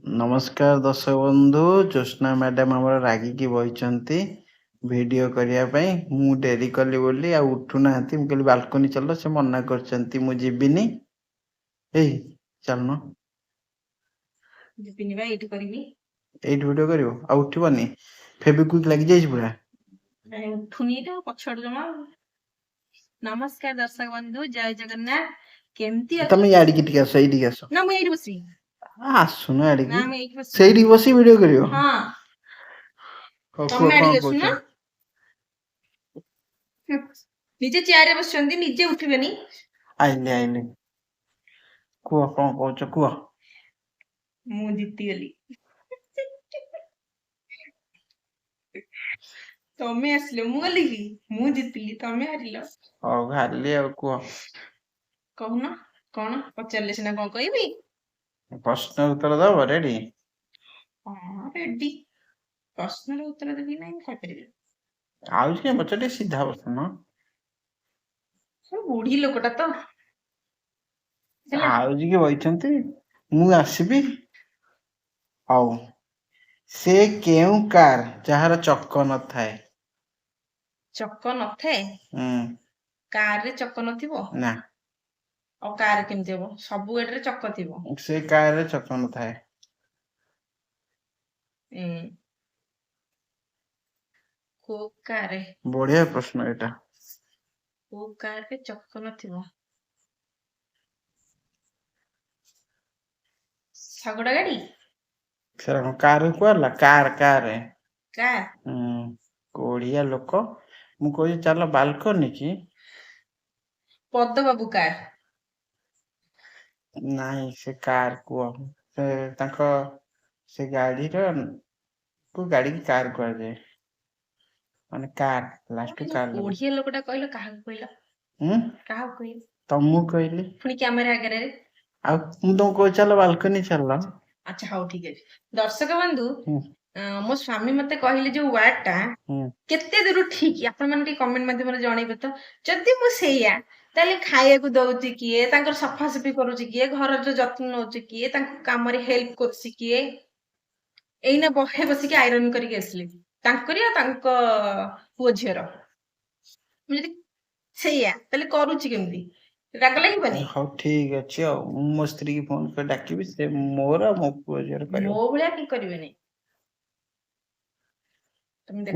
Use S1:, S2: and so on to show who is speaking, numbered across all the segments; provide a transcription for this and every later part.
S1: नमस्कार दर्शक बंधु ज्योत्ना मैडम आमर रागिकी बहिचंती वीडियो करिया पई मु डेरी कली बोली आ उठु नाहंती मु कहली बालकनी चलो से मना करचंती मु जीबिनी एई चलनो
S2: ଯିବିନି ବା ଏଇଠି କରିବି।
S1: एइट वीडियो करिवो आ उठिबनी फेविक्विक लागि जाइछ पुरा
S2: ନାଇଁ ଉଠୁନି ଏଇଟା ପଛଆଡୁ ଜମା। ନମସ୍କାର ଦର୍ଶକ ବନ୍ଧୁ ଜୟ ଜଗନ୍ନାଥ। କେମିତି
S1: तमे
S2: ଅଛନ୍ତି?
S1: याडी की टिके आसो एइडी आसो
S2: ନା ମୁଁ ଏଇଠି ବସିବି।
S1: आसुनो याडी
S2: ନା
S1: की
S2: ମୁଁ ଏଇଠି ବସିବି।
S1: सेइडी बसी वीडियो करिवो
S2: ହଁ
S1: को
S2: ତମେ
S1: कोन
S2: ଆଡିକି ଆସୁନ।
S1: कहू
S2: ନିଜେ ଚେୟାରରେ ବସିଛନ୍ତି ନିଜେ ଉଠିବେନି।
S1: आइले आइले को कोन कहछ को
S2: ମୁଁ ଜିତିଗଲି। ତମେ ଆସିଲ ମୁଁ ଗଲି କି? ମୁଁ ଜିତିଲି ତମେ ହାରିଲ।
S1: ओ घाली आ को
S2: କହୁନ କଣ ପଚାରିଲେ ସିନା କଣ କହିବି।
S1: प्रश्न उत्तर दबो रेडी
S2: ହଁ ରେଡି। ପ୍ରଶ୍ନର ଉତ୍ତର ଦେବି ନାହିଁ ମୁଁ କହିପାରିବି।
S1: आउछ के बच्चा सीधा बसनो
S2: ମୁଁ ବୁଢୀ ଲୋକଟା ତ ହେଲା।
S1: ଆଉଜି କି ବଇଛନ୍ତି ମୁଁ ଆସିବି ହଉ ସେ କେଉଁ କାର ଯାହାର ଚକ ନଥାଏ
S2: ଚକ ନଥାଏ କାରରେ ଚକ ନଥିବ
S1: ନା
S2: ଆଉ କାର କେମିତି ହବ? ସବୁ ଗାଡିରେ ଚକ ଥିବ।
S1: ସେ କାରରେ ଚକ ନଥାଏ
S2: କୋଉ କାରରେ
S1: ବଢିଆ ପ୍ରଶ୍ନ ଏଟା
S2: କୋଉ କାରରେ ଚକ ନଥିବ? ଶଗଡ ଗାଡି
S1: ସେଟା କଣ କାର କୁଆଡଲା କାର କାର
S2: କାର
S1: କୋଢିଆ ଲୋକ ମୁଁ କହୁଛି ଚାଲ ବାଲକନି କି
S2: ପଦବାବୁ କାର
S1: ନାଇଁ ସେ କାର କୁହ ସେ ତାଙ୍କ ସେ ଗାଡିର କୁ ଗାଡି କି କାର କୁହାଯାଏ ମାନେ କାର ଲାଷ୍ଟ କୁ କାର
S2: କୋଢିଆ ଲୋକଟା କହିଲ କାହାକୁ କହିଲ? କାହାକୁ କହିଲ?
S1: ତମକୁ କହିଲି
S2: ପୁଣି କ୍ୟାମେରା ଆଗରେ
S1: ଆଉ ମୁଁ ତମକୁ କହୁଛି ଚାଲ ବାଲକନି ଚାଲ
S2: ଆଚ୍ଛା ହଉ ଠିକ ଅଛି। ଦର୍ଶକ ବନ୍ଧୁ ମୋ ସ୍ଵାମୀ ମତେ କହିଲେ ଯୋଉ ୱାର୍ଡ ଟା କେତେ ଦୂର ଠିକ ଆପଣ ମାନେ ଟିକେ କମେଣ୍ଟ ମାଧ୍ୟମରେ ଜଣେଇବେ ତ। ଯଦି ମୁଁ ସେଇଆ ତାହେଲେ ଖାଇବାକୁ ଦଉଛି କିଏ? ତାଙ୍କର ସଫାସଫି କରୁଛି କିଏ? ଘରର ଯୋଉ ଯତ୍ନ ନଉଛି କିଏ? ତାଙ୍କୁ କାମରେ ହେଲ୍ପ କରୁଛି କିଏ? ଏଇନା ବହେ ବସିକି ଆଇରନ୍ କରିକି ଆସିଲି ତାଙ୍କରି ଆଉ ତାଙ୍କ ପୁଅ ଝିଅର। ମୁଁ ଯଦି ସେଇଆ ତାହେଲେ କରୁଛି କେମିତି? ରାଗ ଲାଗିବନି?
S1: ହଉ ଠିକ ଅଛି ଆଉ ମୁଁ ମୋ ସ୍ତ୍ରୀ କି ଫୋନ କରି ଡାକିବି ସେ ମୋର ମୋ ପୁଅ ଝିଅର କରିବ
S2: ମୋ ଭଳିଆ କି କରିବେନି।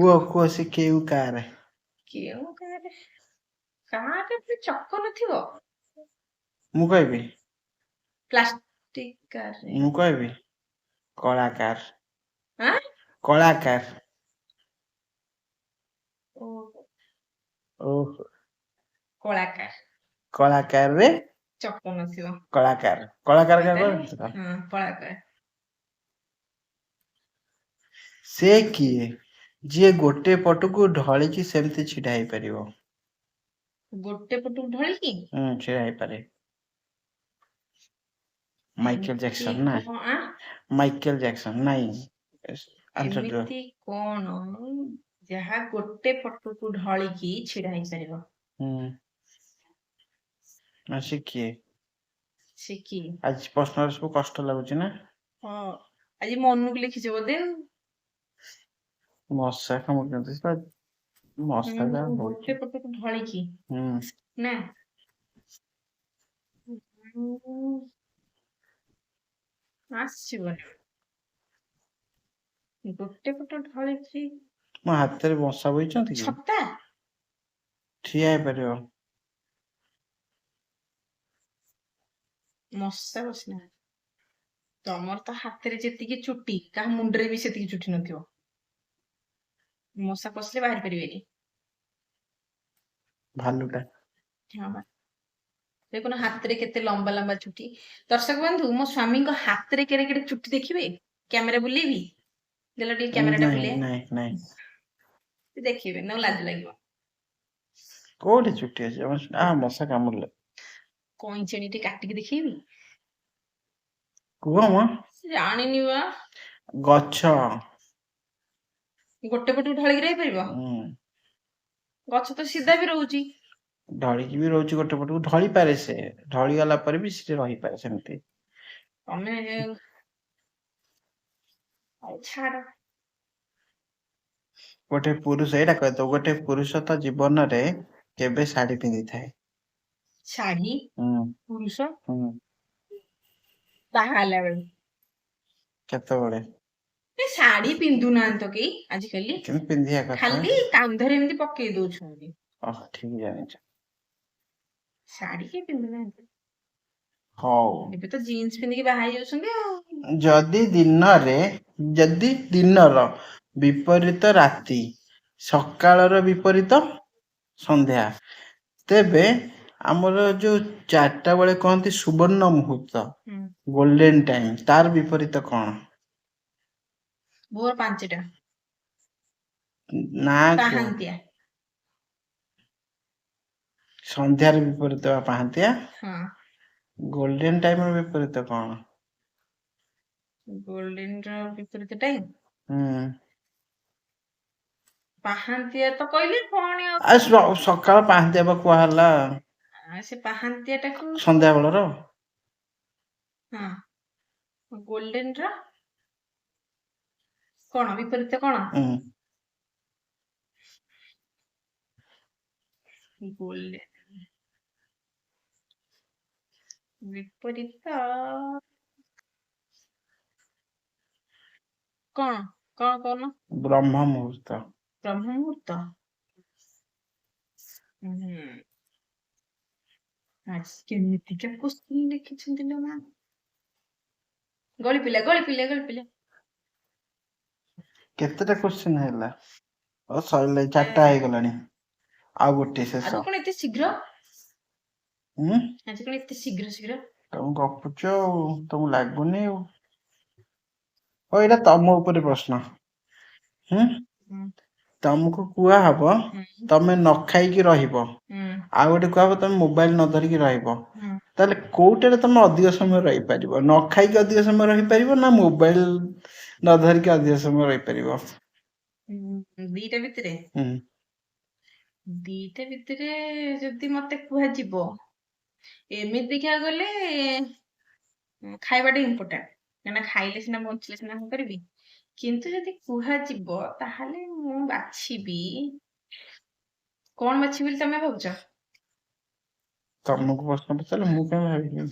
S1: କୁହ କୁହ ସେ କେଉଁ କାର
S2: କେଉଁ କାରରେ କାରରେ ଚକ ନଥିବ
S1: ମୁଁ କହିବି
S2: ପ୍ଲାଷ୍ଟିକ କାରରେ
S1: ମୁଁ କହିବି କଳାକାର
S2: ଆଁ
S1: କଳାକାର ଓହୋ
S2: କଳାକାର
S1: କଳାକାରରେ
S2: ଚକ ନଥିବ
S1: କଳାକାର କଳାକାର
S2: ହଁ କଳାକାର
S1: ସେ କିଏ ଯିଏ ଗୋଟେ ପଟକୁ ଢଳିକି ସେମିତି ଛିଡା ହେଇପାରିବ
S2: ଗୋଟେ ପଟକୁ ଢଳିକି
S1: ଛିଡା ହେଇପାରେ ମାଇକେଲ ଜ୍ୟାକ୍ସନ ନା ମାଇକେଲ ଜ୍ୟାକ୍ସନ ନାଇଁ
S2: ଏମିତି କଣ ଯାହା ଗୋଟେ ପଟକୁ ଢଳିକି ଛିଡା ହେଇପାରିବ?
S1: ସେ କିଏ?
S2: ସେ କିଏ?
S1: ଆଜି ପ୍ରଶ୍ନରେ ସବୁ କଷ୍ଟ ଲାଗୁଛି ନା?
S2: ହଁ ଆଜି ମନକୁ ଲେଖିଛ ବୋଧେ?
S1: ମଶା କାମୁଡୁଛନ୍ତି ମଶା
S2: ଗୋଟେ ପଟକୁ ଢଳିକି ନା ଆସିବନି ଗୋଟେ ପଟ ଢଳିକି
S1: ମୋ ହାତରେ ମଶା ବଇଛନ୍ତି କି?
S2: ଛତା
S1: ଠିଆ ହେଇପାରିବ
S2: ମଶା ବସିନାହାନ୍ତି। ତମର ତ ହାତରେ ଯେତିକି ଚୁଟି କାହା ମୁଣ୍ଡରେ ବି ସେତିକି ଚୁଟି ନଥିବ। ମଶା ପଶିଲେ ବାହାରି ପାରିବେନି।
S1: ଭାଲୁଟା
S2: ଦେଖୁନ ହାତରେ କେତେ ଲମ୍ବା ଲମ୍ବା ଚୁଟି। ଦର୍ଶକ ବନ୍ଧୁ ମୋ ସ୍ଵାମୀଙ୍କ ହାତରେ କେଡେ କେଡେ ଚୁଟି ଦେଖିବେ? କ୍ୟାମେରା ବୁଲେଇବି? ଦେଲ ଟିକେ କ୍ୟାମେରାଟା ବୁଲେଇ ଦେଖିବେ ନା ଲାଜ ଲାଗିବ।
S1: କୋଉଠି ଚୁଟି ଅଛି ମଶା କାମୁଡିଲେ
S2: କଇଁଚି ଟିକେ କାଟିକି ଦେଖେଇବି?
S1: କୁହ ମ
S2: ଜାଣିନି ବା
S1: ଗଛ
S2: ଗୋଟେ ପଟକୁ ଢଳିକି ରହିପାରିବ? ଗଛ ତ ସିଧା ବି ରହୁଛି।
S1: ଢଳିକି ବି ରହୁଛି ଗୋଟେ ପଟକୁ ଢଳି ପାରେ ସେ ଢଳି ଗଲା ପରେ ବି ସେ ରହିପାରେ ସେମିତି।
S2: ତମେ ଛାଡ।
S1: ଗୋଟେ ପୁରୁଷ ଏଇଟା କହିତ ଗୋଟେ ପୁରୁଷ ତ ଜୀବନରେ କେବେ ଶାଢୀ ପିନ୍ଧିଥାଏ?
S2: ଶାଢୀ
S1: ହୁଁ
S2: ପୁରୁଷ
S1: ହୁଁ
S2: ବାହା ହେଲା ବେଳକୁ।
S1: କେତେବେଳେ?
S2: ଏ ଶାଢୀ ପିନ୍ଧୁନାହାନ୍ତି ତ କେହି ଆଜିକାଲି,
S1: କିନ୍ତୁ ପିନ୍ଧିବା କଥା।
S2: ଖାଲି କାନ୍ଧରେ ଏମିତି ପକେଇ ଦଉଛନ୍ତି।
S1: ଓହ, ଠିକ ଜାଣିଛ।
S2: ଶାଢୀ କେହି ପିନ୍ଧୁନାହାନ୍ତି।
S1: ହଉ,
S2: ଏବେ ତ ଜିନ୍ସ ପିନ୍ଧିକି ବାହା ହେଇଯାଉଛନ୍ତି ଆଉ।
S1: ଯଦି ଦିନର ବିପରୀତ ରାତି, ସକାଳର ବିପରୀତ ସନ୍ଧ୍ୟା, ତେବେ ଆମର ଯୋଉ 4ଟା ବେଳେ କହନ୍ତି ସୁବର୍ଣ୍ଣ ମୁହୂର୍ତ୍ତ,
S2: ହୁଁ।
S1: ଗୋଲ୍ଡେନ ଟାଇମ, ତାର ବିପରୀତ କଣ?
S2: ଭୋର 5ଟା।
S1: ନା କୁହ।
S2: ପାହାନ୍ତିଆ।
S1: ସନ୍ଧ୍ୟାର ବିପରୀତ ବା ପାହାନ୍ତିଆ।
S2: ହଁ।
S1: ଗୋଲ୍ଡେନ ଟାଇମ ର ବିପରୀତ କଣ?
S2: ଗୋଲ୍ଡେନ ର ବିପରୀତ ଟାଇମ?
S1: ହୁଁ।
S2: ପାହାନ୍ତିଆ ତ କହିଲି, ପୁଣି ଆଉ
S1: ସକାଳ ପାହାନ୍ତିଆ ବା କୁହା ହେଲା।
S2: ସେ ପାହାନ୍ତିଆ ଟାକୁ
S1: ସନ୍ଧ୍ୟା ବେଳର।
S2: ହଁ, ଗୋଲ୍ଡେନ ର କଣ ବିପରୀତ କଣ? ଗୋଲ୍ଡେନ ବିପରୀତ କଣ? କଣ କହୁନ?
S1: ବ୍ରହ୍ମ ମୁହୂର୍ତ୍ତ।
S2: ବ୍ରହ୍ମ ମୁହୂର୍ତ୍ତ। ହୁଁ। ଆଜି କେମିତିକା କୋଶ୍ଚିନ୍ ଲେଖିଛନ୍ତି ଲୋ ମା। ଗଳି ପିଲା।
S1: କେତେଟା କୋଶ୍ଚିନ୍ ହେଲା? ସରିଲା, 4ଟା ହେଇଗଲାଣି। ଆଉ ଗୋଟେ
S2: ଆଜି
S1: ଶେଷ।
S2: କଣ ଏତେ ଶୀଘ୍ର?
S1: ହୁଁ,
S2: ଆଜି କଣ ଏତେ ଶୀଘ୍ର?
S1: ତମେ ଗପୁଛ ଆଉ, ତମକୁ ଲାଗୁନି ଆଉ। ହଉ, ଏଇଟା ତମ ଉପରେ ପ୍ରଶ୍ନ। ତମକୁ କୁହା ହବ ତମେ ନ ଖାଇକି ରହିବ, ଆଉ ଗୋଟେ କୁହାହବ ତମେ ମୋବାଇଲ ନ ଧରିକି ରହିବ, ତାହେଲେ କୋଉଟାରେ ତମେ ଅଧିକ ସମୟ ରହିପାରିବ? ନ ଖାଇକି ଅଧିକ ସମୟ ରହିପାରିବ, ନା ମୋବାଇଲ ନ ଧରିକି ଅଧିକ ସମୟ ରହିପାରିବ?
S2: ଦିଟା ଭିତରେ?
S1: ହୁଁ।
S2: ଦିଟା ଭିତରେ ଯଦି ମତେ କୁହାଯିବ, ଏମିତି ଦେଖିବାକୁ ଗଲେ ଖାଇବାଟା ଇମ୍ପୋର୍ଟାଣ୍ଟ, କାହିଁକିନା ଖାଇଲେ ସିନା ବଞ୍ଚିଲେ ସିନା ମୁଁ କରିବି। କିନ୍ତୁ ଯଦି କୁହାଯିବ, ତାହେଲେ ମୁଁ ବାଛିବି, କଣ ବାଛିବି ବୋଲି ତମେ ଭାବୁଛ?
S1: ତମକୁ ପ୍ରଶ୍ନ ପଚାରିଲେ ମୁଁ କାଇଁ ଭାବିବି?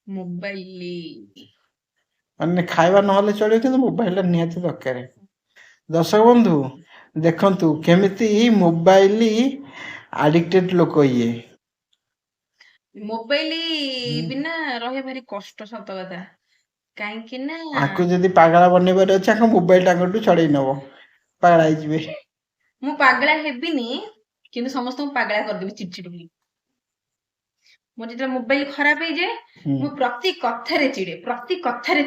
S2: ମୋବାଇଲ।
S1: ମାନେ ଖାଇବା ନହେଲେ ଚଳିବ, କିନ୍ତୁ ମୋବାଇଲ ଟା ନିହାତି ଦରକାର। ଦର୍ଶକ ବନ୍ଧୁ ଦେଖନ୍ତୁ, କେମିତି ମୋବାଇଲ ଆଡିକ୍ଟେଡ ଲୋକ ଇଏ।
S2: ମୋବାଇଲ ବିନା ରହିବା ଭାରି କଷ୍ଟ, ସତ କଥା। କାହିଁକି ନା
S1: ଆଙ୍କୁ ଯଦି ପାଗଳା ବନେଇବାର ଅଛି, ଆଙ୍କ ମୋବାଇଲ ତାଙ୍କଠୁ ଛଡେଇ ନବ, ପାଗଳା ହେଇଯିବେ।
S2: ମୁଁ ପାଗଳା ହେବିନି, କିନ୍ତୁ ସମସ୍ତଙ୍କୁ ପାଗଳା କରିଦେବି ଚିଡଚିଡ ବୋଲି। ମୋର ଯେତେବେଳେ ମୋବାଇଲ ଖରାପ ହେଇଯାଏ, ମୁଁ ପ୍ରତି କଥାରେ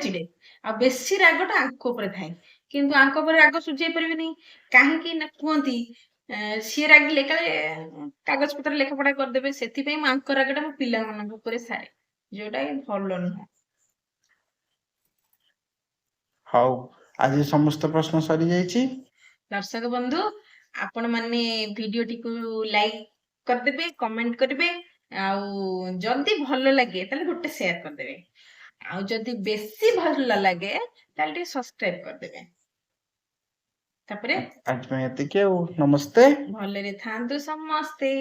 S2: ଚିଡେ। ଆଉ ବେଶୀ ରାଗଟା ଆଙ୍କ ଉପରେ ଥାଏ, କିନ୍ତୁ ଆଙ୍କ ଉପରେ ରାଗ ସୁଝେଇ ପାରିବିନି। କାହିଁକି ନା କୁହନ୍ତି, ସିଏ ରାଗିଲେ କାଳେ କାଗଜ ପତ୍ର ଲେଖାପଢା କରିଦେବେ, ସେଥିପାଇଁ ମୁଁ ଆଙ୍କ ରାଗଟା ମୋ ପିଲାମାନଙ୍କ ଉପରେ ସାରେ, ଯୋଉଟା କି ଭଲ ନୁହଁ।
S1: ହଉ, ଆଜି ସମସ୍ତ ପ୍ରଶ୍ନ ସରିଯାଇଛି।
S2: ଦର୍ଶକ ବନ୍ଧୁ, ଆପଣ ମାନେ ଭିଡିଓଟିକୁ ଲାଇକ୍ କରିଦେବେ, କମେଣ୍ଟ କରିବେ, ଆଉ ଯଦି ଭଲ ଲାଗେ ତାହେଲେ ଗୋଟେ ସେୟାର କରିଦେବେ, ଆଉ ଯଦି ବେଶୀ ଭଲ ଲାଗେ ତାହେଲେ ଟିକେ ସବସ୍କ୍ରାଇବ କରିଦେବେ। ତାପରେ
S1: ଆଜି ପାଇଁ ଏତିକି, ଆଉ ନମସ୍ତେ।
S2: ଭଲରେ ଥାନ୍ତୁ ସମସ୍ତେ।